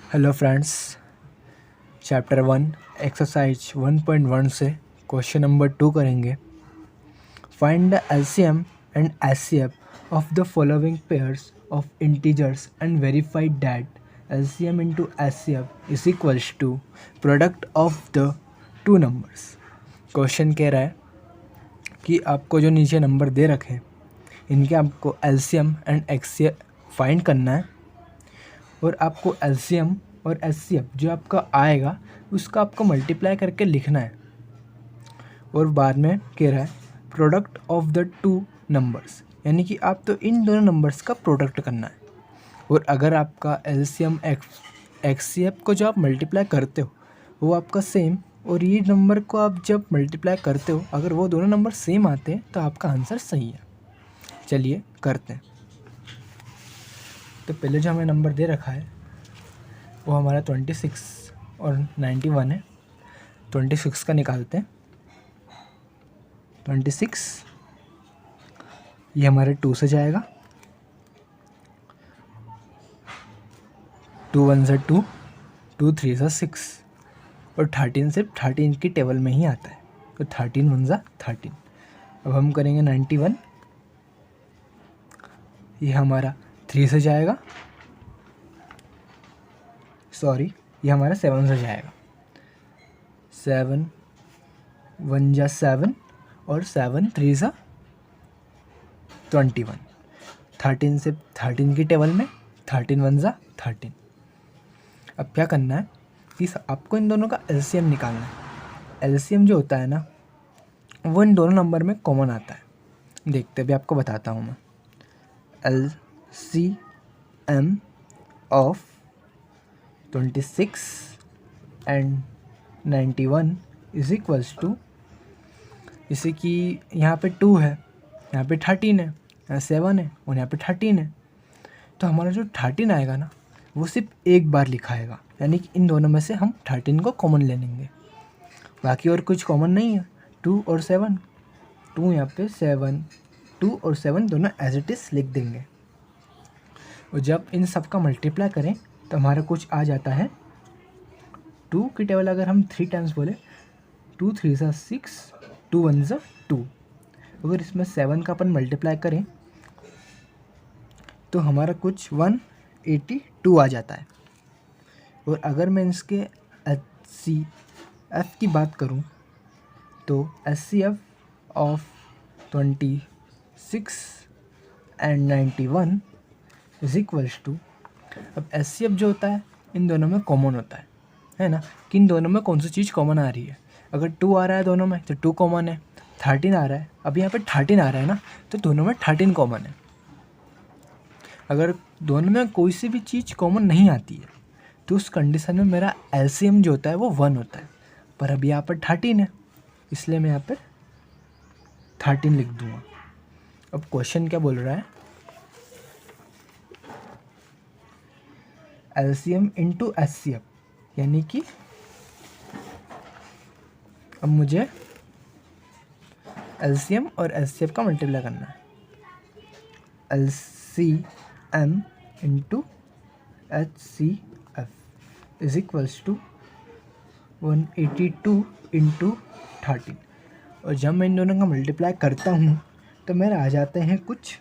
Hello friends, chapter 1 exercise 1.1 से question number 2 करेंगे। Find the LCM and HCF of the following pairs of integers and verified that LCM into HCF is equals to product of the two numbers. Question कह रहा है कि आपको जो नीचे number दे रखे हैं इनके आपको एलसीएम एंड एचसीएफ फाइंड करना है और आपको एलसीएम और एचसीएफ जो आपका आएगा उसका आपको मल्टीप्लाई करके लिखना है। और बाद में कह रहा है product of the two numbers, यानी कि आप तो इन दोनों नंबर्स का प्रोडक्ट करना है। और अगर आपका एलसीएम एचसीएफ को जो आप मल्टीप्लाई करते हो वो आपका सेम, और ये नंबर को आप जब मल्टीप्लाई करते हो अगर वो दोनों नंबर सेम आते हैं तो आपका आंसर सही है। चलिए करते हैं। तो पहले जो हमें नंबर दे रखा है वो हमारा 26 और 91 है। 26 का निकालते हैं। 26 ये हमारे 2 से जाएगा, 2 1 से 2, 2 3 से 6 और 13 सिर्फ 13 की टेबल में ही आता है, तो 13 1 जा 13। अब हम करेंगे 91, ये हमारा 3 से जाएगा, सॉरी ये हमारा 7 से जाएगा। 7 1 जा 7 और 7 3 जा 21। 13 से 13 की टेबल में, 13 1 जा 13। अब क्या करना है कि आपको इन दोनों का एलसीएम निकालना है। एलसीएम जो होता है ना वो इन दोनों नंबर में कॉमन आता है। देखते भी आपको बताता हूँ मैं। LCM of 26 and 91 is equals to, जैसे कि यहाँ पे 2 है, यहाँ पे 13 है, यहाँ 7 है और यहाँ पे 13 है। तो हमारा जो 13 आएगा ना वो सिर्फ एक बार लिखा आएगा, यानी कि इन दोनों में से हम 13 को कॉमन ले लेंगे। बाकी और कुछ कॉमन नहीं है। 2 और 7, 2 यहाँ पे 7, 2 और 7 दोनों एज इट इज़ लिख देंगे। और जब इन सब का मल्टीप्लाई करें तो हमारा कुछ आ जाता है। 2 की टेबल अगर हम 3 टाइम्स बोले, 2 3 सा 6, 2 1 सा 2। अगर इसमें 7 का अपन मल्टीप्लाई करें तो हमारा कुछ 182 आ जाता है। और अगर मैं इसके एचसीएफ की बात करूं तो HCF of 26 and 91 is equals to, अब एचसीएफ जो होता है इन दोनों में कॉमन होता है ना, कि इन दोनों में कौन सी चीज़ कॉमन आ रही है। अगर 2 आ रहा है दोनों में तो 2 कॉमन है। 13 आ रहा है, अब यहाँ पे 13 आ रहा है ना, तो दोनों में 13 कॉमन है। अगर दोनों में कोई सी भी चीज़ कॉमन नहीं आती है तो उस कंडीशन में मेरा एलसीएम जो होता है वो 1 होता है। पर अब यहाँ पर 13 है, इसलिए मैं यहाँ पर 13 लिख दूँगा। अब क्वेश्चन क्या बोल रहा है, एलसीएम इंटू एचसीएफ, यानी कि अब मुझे एलसीएम और एचसीएफ का मल्टीप्लाई करना है। LCM into HCF is equals to 182 into 13। और जब मैं इन दोनों का मल्टीप्लाई करता हूँ तो मेरे आ जाते हैं कुछ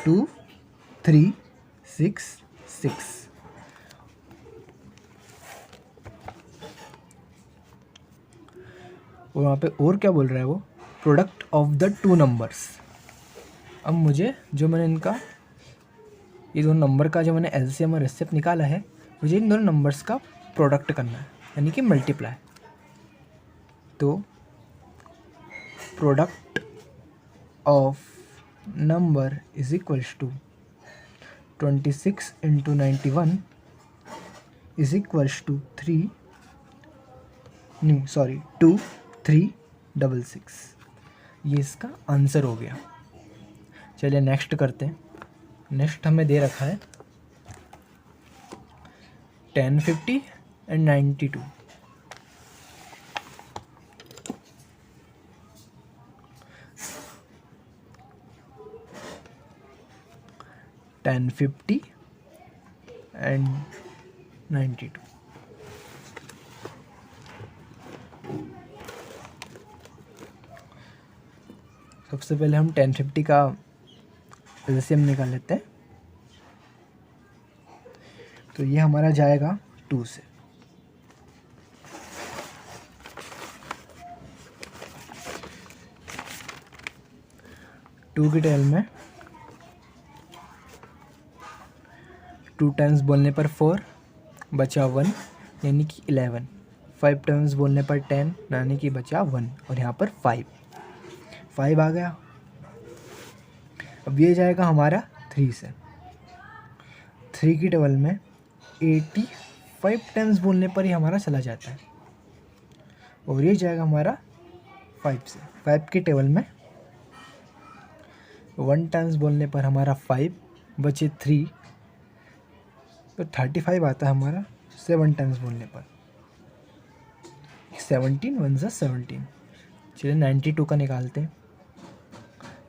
2 3 6 6। और वहाँ पे और क्या बोल रहा है वो, product of the two numbers. अब मुझे जो मैंने इनका ये दोनों नंबर का जो मैंने एलसीएम और एचसीएफ निकाला है, मुझे इन दोनों नंबर्स का प्रोडक्ट करना है, यानी कि मल्टीप्लाई। तो product of number is equals to 26 into 91 is equals to 2 3 6 6। ये इसका आंसर हो गया। चलिए नेक्स्ट करते हैं। नेक्स्ट हमें दे रखा है 10 50 एंड 92। 10 50 and 92। सबसे पहले हम 1050 का एलसीएम निकाल लेते हैं। तो ये हमारा जाएगा 2 से। टू की टेल में 2 टाइम्स बोलने पर 4 बचा 1 यानी कि 11। 5 टाइम्स बोलने पर 10 यानी कि बचा 1 और यहाँ पर 5 आ गया। अब ये जाएगा हमारा 3 से। 3 की टेबल में 85 टाइम्स बोलने पर ही हमारा चला जाता है और ये जाएगा हमारा 5 से। 5 की टेबल में 1 टाइम्स बोलने पर हमारा 5 बचे 3 तो 35 आता है हमारा 7 टाइम्स बोलने पर। 17 1 ज़ा 17। चलिए 92 का निकालते हैं।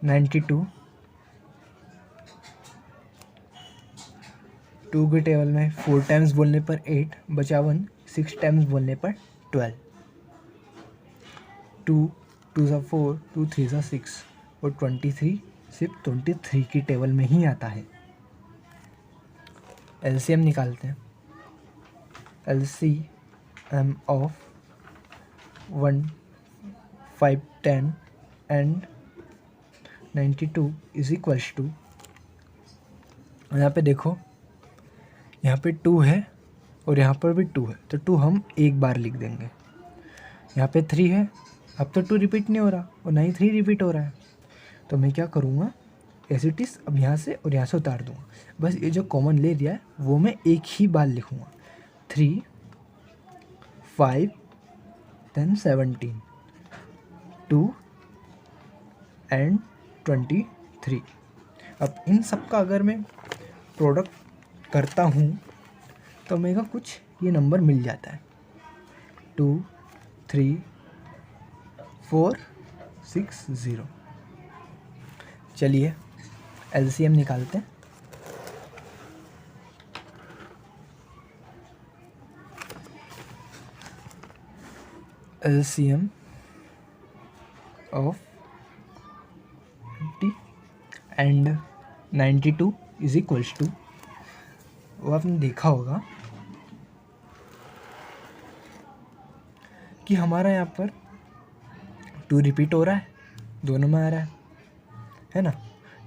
92 2 के टेबल में 4 टाइम्स बोलने पर 8 बचा 1। 6 टाइम्स बोलने पर 12। 2 2 ज़ा 4 2 3 ज़ा 6 और 23 सिर्फ 23 की टेबल में ही आता है। एलसीएम निकालते हैं। LCM of 1 5 10 and 92 is equals to, यहाँ पे देखो यहाँ पे 2 है और यहाँ पर भी 2 है तो 2 हम एक बार लिख देंगे। यहाँ पे 3 है, अब तो 2 रिपीट नहीं हो रहा और ना ही 3 रिपीट हो रहा है तो मैं क्या करूँगा एज इट इज़ अब यहाँ से और यहाँ से उतार दूँगा। बस ये जो कॉमन ले लिया है वो मैं एक ही बार लिखूँगा। 3 5 then 17 2 and 23। अब इन सब का अगर मैं प्रोडक्ट करता हूँ तो मेरा कुछ ये नंबर मिल जाता है 2 3 4 6 0। चलिए एलसीएम निकालते हैं। LCM of 50 and 92 is equals to, वो आपने देखा होगा कि हमारा यहाँ पर 2 रिपीट हो रहा है, दोनों में आ रहा है ना।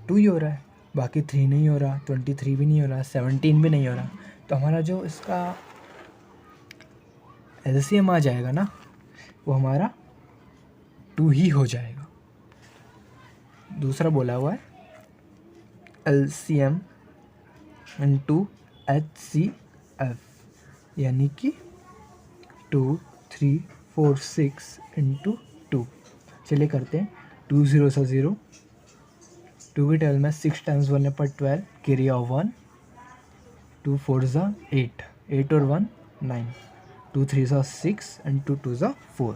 2 ही हो रहा है, बाकी 3 नहीं हो रहा, 23 भी नहीं हो रहा, 17 भी नहीं हो रहा। तो हमारा जो इसका एलसीएम आ जाएगा ना वो हमारा 2 ही हो जाएगा। दूसरा बोला हुआ है एलसीएम इनटू HCF यानी कि 2 3 4 6 इंटू 2। चलिए करते हैं। 2 0 सा 0, 2 की टेबल में 6 टाइम्स बोलने पर 12 कैरी ऑफ 1। 2 4 ज़ा 8 8 और 1 9। 2 3 ज़ा 6 एंड 2 2 ज़ा 4।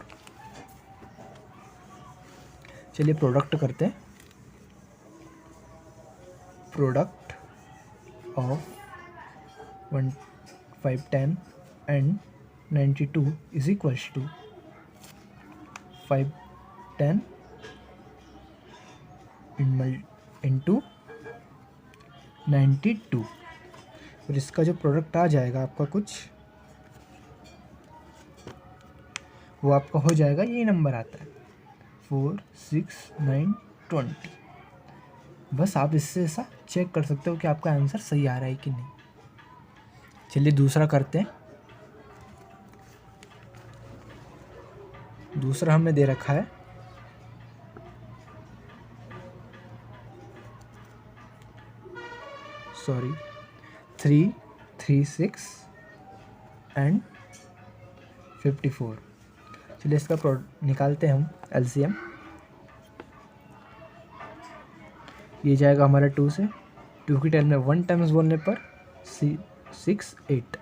चलिए प्रोडक्ट करते हैं। Product of 1 5 10 and 92 is equals to 5 10 into 92 और इसका जो प्रोडक्ट आ जाएगा आपका कुछ वो आपका हो जाएगा, ये नंबर आता है 4 6 9 20। बस आप इससे ऐसा चेक कर सकते हो कि आपका आंसर सही आ रहा है कि नहीं। चलिए दूसरा करते हैं। दूसरा हमें दे रखा है सॉरी 3 3 6 एंड 54। चलिए इसका निकालते हैं हम एलसीएम। ये जाएगा हमारा 2 से। 2 की टेबल में 1 टाइम्स बोलने पर 6 8।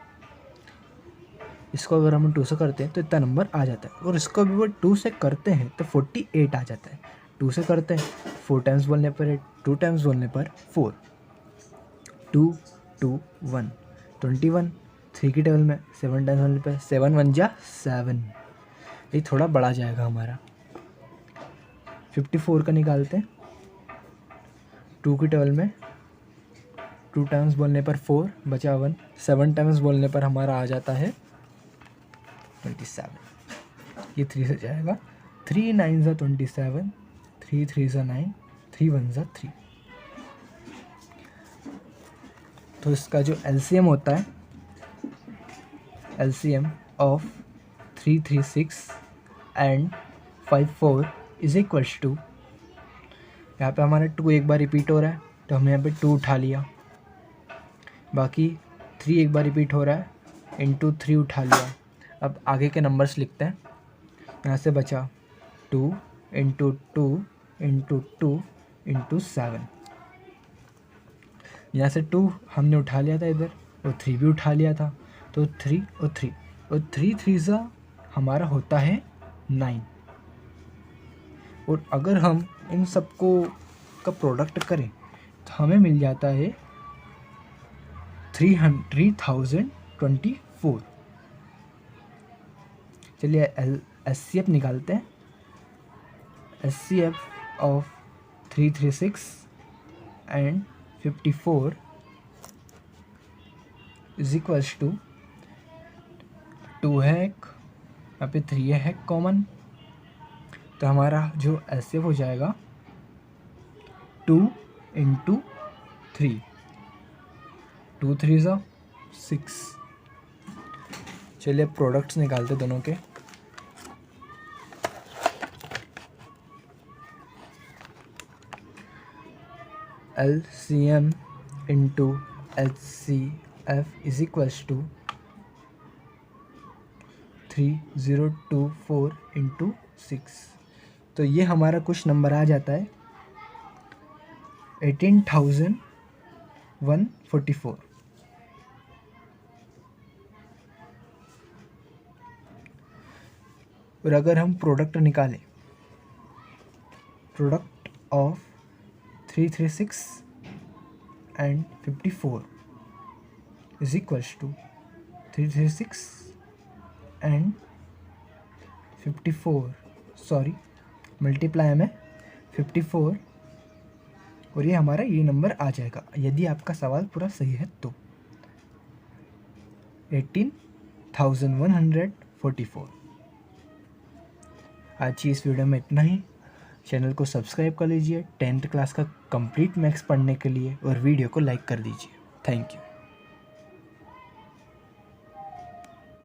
इसको अगर हम 2 से करते हैं तो इतना नंबर आ जाता है और इसको भी वो 2 से करते हैं तो 48 आ जाता है। 2 से करते हैं 4 टाइम्स बोलने पर 8, 2 टाइम्स बोलने पर 4। 2 2 1 21। 3 की टेबल में 7 टाइम्स बोलने पे 7 1 जा 7, ये थोड़ा बड़ा जाएगा हमारा। 54 का निकालते हैं। 2 की टेबल में 2 टाइम्स बोलने पर 4 बचा 1, 7 टाइम्स बोलने पर हमारा आ जाता है 27। ये 3 से जाएगा। 3 9 ज़ा 27, 3 3 ज़ा 9, 3 1 ज़ा 3। तो इसका जो LCM होता है, LCM of 336 and 54 is equals to, यहाँ पे हमारा 2 एक बार रिपीट हो रहा है तो हमने यहाँ पे 2 उठा लिया, बाकी 3 एक बार रिपीट हो रहा है इंटू 3 उठा लिया। अब आगे के नंबर्स लिखते हैं। यहाँ से बचा 2 इंटू 2 इंटू 2 इंटू 7। यहाँ से 2 हमने उठा लिया था इधर, और 3 भी उठा लिया था, तो 3 और 3 और 3 3 ज़ा हमारा होता है 9। और अगर हम इन सबको का प्रोडक्ट करें तो हमें मिल जाता है 3024। चलिए SCF निकालते हैं। SCF of 336 and 54 is equals to 2 है एक, यहाँ पे 3 है कॉमन, तो हमारा जो SCF हो जाएगा 2 इंटू 3, 2 3 ज़ा 6। चलिए प्रोडक्ट्स निकालते दोनों के। LCM into HCF is equals to 3024 into 6। तो ये हमारा कुछ नंबर आ जाता है 18,144। और अगर हम प्रोडक्ट निकालें, product of 336 and 54 is equals to 336 and 54, sorry multiply में 54, और ये हमारा ये नंबर आ जाएगा यदि आपका सवाल पूरा सही है तो 18,144। आज की इस वीडियो में इतना ही। चैनल को सब्सक्राइब कर लीजिए 10th क्लास का कंप्लीट मैथ्स पढ़ने के लिए, और वीडियो को लाइक कर दीजिए। Thank you.